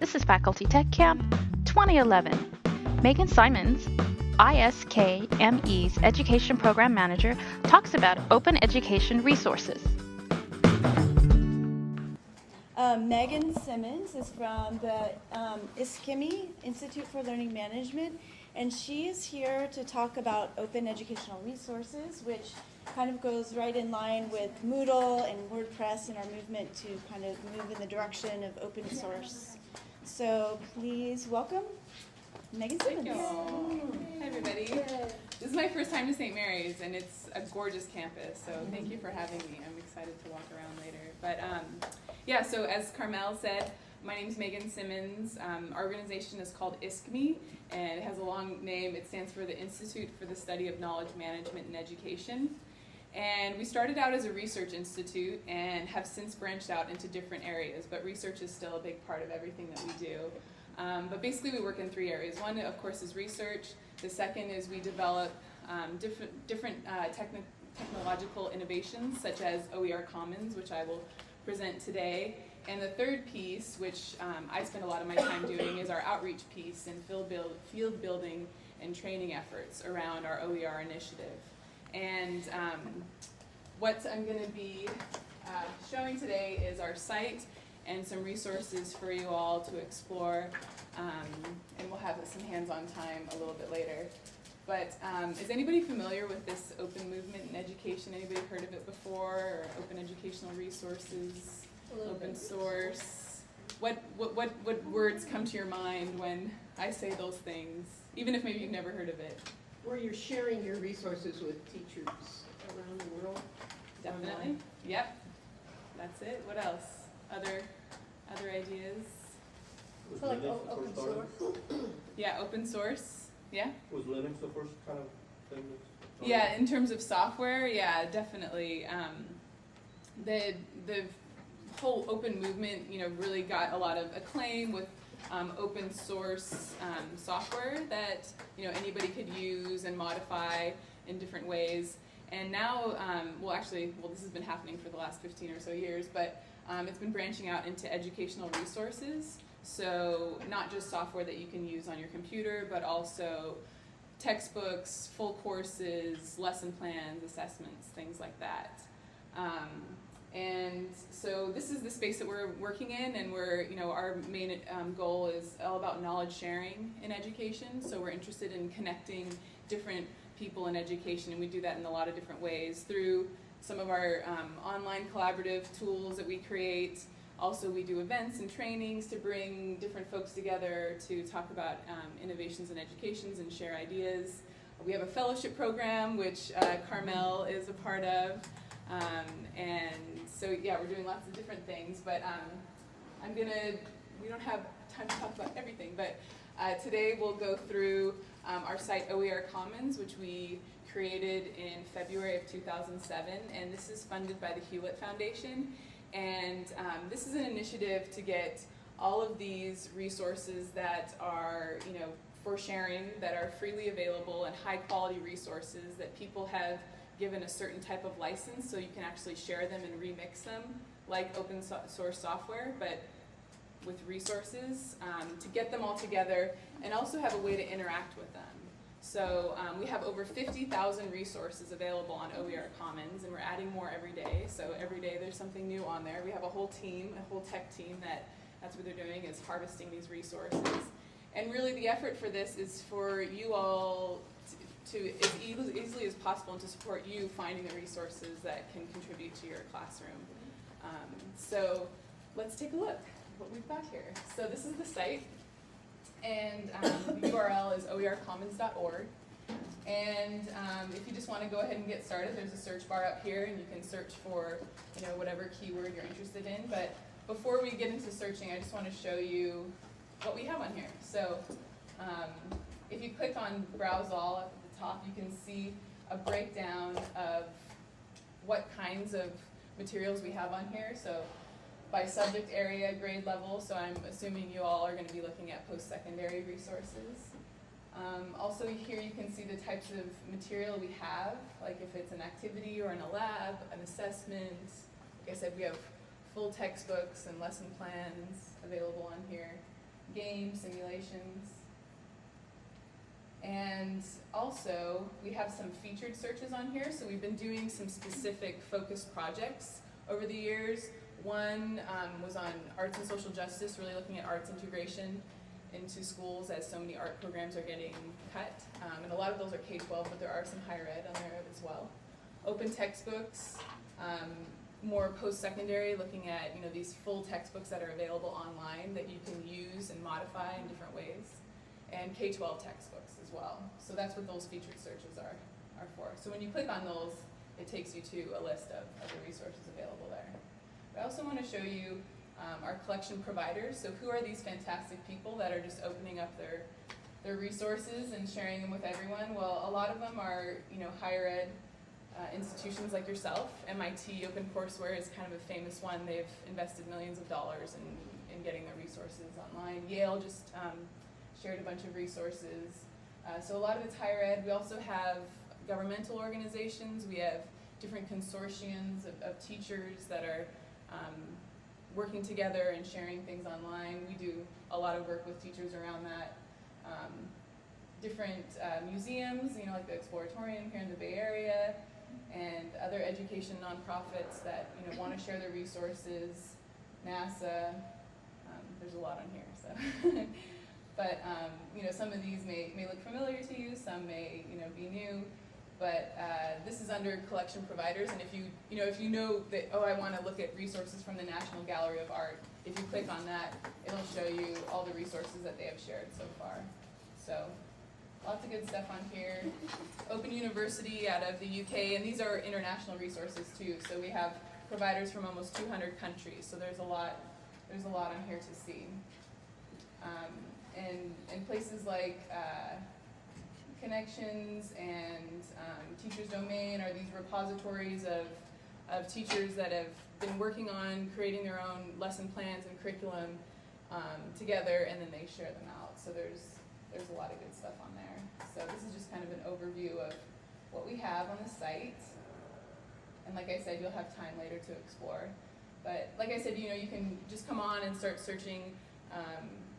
This is Faculty Tech Camp 2011. Megan Simons, ISKME's Education Program Manager, talks about open education resources. Megan Simmons is from the ISKME, Institute for Learning Management, and she is here to talk about open educational resources, which kind of goes right in line with Moodle and WordPress and our movement to kind of move in the direction of open source. So please welcome Megan Simmons. Thank you. Hi everybody. This is my first time to St. Mary's and it's a gorgeous campus, so thank you for having me. I'm excited to walk around later. But yeah, so as Carmel said, my name is Megan Simmons. Our organization is called ISKME, and it has a long name. It stands for the Institute for the Study of Knowledge Management and Education. And we started out as a research institute and have since branched out into different areas, but research is still a big part of everything that we do. But basically we work in three areas. One, of course, is research. The second is we develop different technological innovations, such as OER Commons, which I will present today. And the third piece, which I spend a lot of my time doing, is our outreach piece and field building and training efforts around our OER initiative. And what I'm going to be showing today is our site and some resources for you all to explore, and we'll have some hands-on time a little bit later. But is anybody familiar with this open movement in education? Anybody heard of it before, or open educational resources, open source? What words come to your mind when I say those things, even if maybe you've never heard of it? Where you're sharing your resources with teachers around the world. Definitely. Yep. That's it. What else? Other ideas? So like open source? Yeah, open source. Yeah? Was Linux the first kind of thing that's... Yeah, in terms of software, yeah, definitely. The whole open movement, really got a lot of acclaim with open source software that anybody could use and modify in different ways. And now, this has been happening for the last 15 or so years, but it's been branching out into educational resources. So not just software that you can use on your computer, but also textbooks, full courses, lesson plans, assessments, things like that. And so this is the space that we're working in, and our main goal is all about knowledge sharing in education. So we're interested in connecting different people in education, and we do that in a lot of different ways through some of our online collaborative tools that we create. Also, we do events and trainings to bring different folks together to talk about innovations in educations and share ideas. We have a fellowship program, which Carmel is a part of. And so, yeah, we're doing lots of different things, but we don't have time to talk about everything, but today we'll go through our site OER Commons, which we created in February of 2007, and this is funded by the Hewlett Foundation. And this is an initiative to get all of these resources that are, for sharing, that are freely available and high quality resources that people have given a certain type of license, so you can actually share them and remix them like open source software, but with resources, to get them all together and also have a way to interact with them. So we have over 50,000 resources available on OER Commons, and we're adding more every day. So every day there's something new on there. We have a whole team, a whole tech team that's what they're doing, is harvesting these resources. And really the effort for this is for you all to as easily as possible, and to support you finding the resources that can contribute to your classroom. So let's take a look at what we've got here. So this is the site, and the URL is oercommons.org. And if you just want to go ahead and get started, there's a search bar up here, and you can search for whatever keyword you're interested in. But before we get into searching, I just want to show you what we have on here. So if you click on Browse All at the top, you can see a breakdown of what kinds of materials we have on here. So by subject area, grade level, so I'm assuming you all are going to be looking at post-secondary resources. Also here you can see the types of material we have, like if it's an activity or in a lab, an assessment. Like I said, we have full textbooks and lesson plans available on here. games, simulations. And also, we have some featured searches on here. So we've been doing some specific focused projects over the years. One was on arts and social justice, really looking at arts integration into schools as so many art programs are getting cut. And a lot of those are K-12, but there are some higher ed on there as well. Open textbooks, more post-secondary, looking at these full textbooks that are available online that you can use and modify in different ways. And K-12 textbooks as well. So that's what those featured searches are for. So when you click on those, it takes you to a list of the resources available there. But I also want to show you our collection providers. So who are these fantastic people that are just opening up their resources and sharing them with everyone? Well, a lot of them are higher ed institutions like yourself. MIT OpenCourseWare is kind of a famous one. They've invested millions of dollars in getting their resources online. Yale just shared a bunch of resources. So a lot of it's higher ed. We also have governmental organizations. We have different consortiums of teachers that are working together and sharing things online. We do a lot of work with teachers around that. Different museums, like the Exploratorium here in the Bay Area, and other education nonprofits that want to share their resources. NASA, there's a lot on here, so. But some of these may look familiar to you, some may be new. But this is under collection providers, and if you know that, oh, I want to look at resources from the National Gallery of Art, if you click on that, it'll show you all the resources that they have shared so far. So lots of good stuff on here. Open University out of the UK, and these are international resources too. So we have providers from almost 200 countries. So there's a lot on here to see. And places like Connections and Teachers Domain are these repositories of teachers that have been working on creating their own lesson plans and curriculum together, and then they share them out. So there's a lot of good stuff on there. So this is just kind of an overview of what we have on the site. And like I said, you'll have time later to explore. But like I said, you can just come on and start searching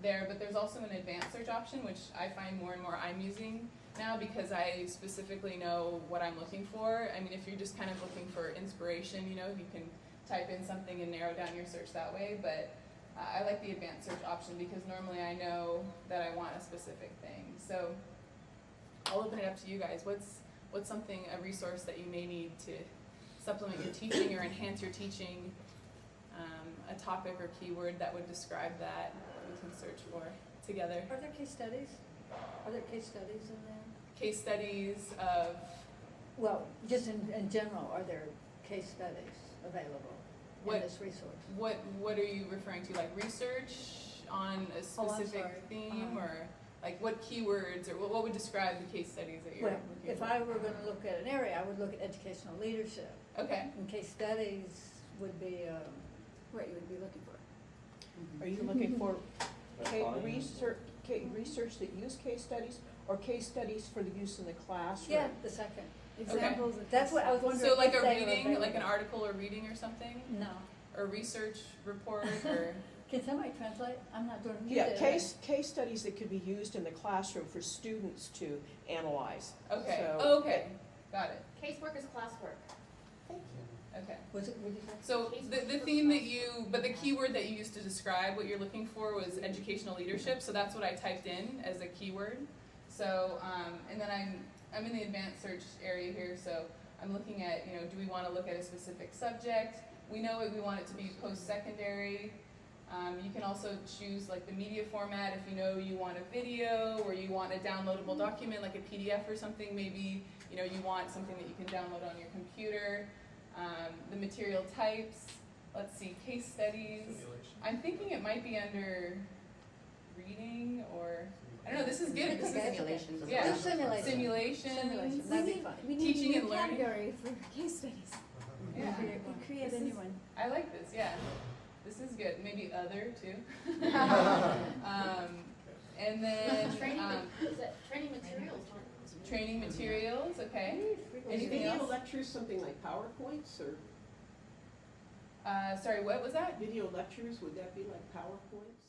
there, but there's also an advanced search option, which I find more and more I'm using now because I specifically know what I'm looking for. I mean, if you're just kind of looking for inspiration, you can type in something and narrow down your search that way, but I like the advanced search option because normally I know that I want a specific thing. So I'll open it up to you guys. What's a resource that you may need to supplement your teaching or enhance your teaching, a topic or keyword that would describe that we can search for together. Are there case studies? Are there case studies in there? Case studies of, Well, just in general, are there case studies available in this resource? what are you referring to? Like research on a specific sorry. theme, or like what keywords, or what would describe the case studies that you're Well, looking if for? I were going to look at an area, I would look at educational leadership. Okay. And case studies would be what you would be looking for. Are you looking for That's fine. research that use case studies, or case studies for the use in the classroom? Yeah, the second. Examples of That's what I was wondering. So like if a they were reading, like an available. article or reading or something? No. Or research report, or? Can somebody translate? I'm not doing it. Yeah, case studies that could be used in the classroom for students to analyze. Okay, So- oh, okay, got it, Casework is classwork. okay. Was it, what did you say? So the theme but the keyword that you used to describe what you're looking for was educational leadership, so that's what I typed in as a keyword. So, and then I'm in the advanced search area here, so I'm looking at, do we want to look at a specific subject? We know we want it to be post-secondary. You can also choose like the media format if you want a video or you want a downloadable document like a PDF or something. Maybe you want something that you can download on your computer. The material types. Let's see, case studies. I'm thinking it might be under reading or I don't know. This is good. This is Simulations. yeah. Do simulation. Simulations. Simulation. That'd be fun. We need Teaching a and new learning. category for case studies. Yeah. Create This a new is- one. I like this. Yeah. This is good. Maybe other too. And then Training materials. training materials. Okay. Anything Video else? lectures, something like PowerPoints, or Sorry. What was that? video lectures, would that be like PowerPoints?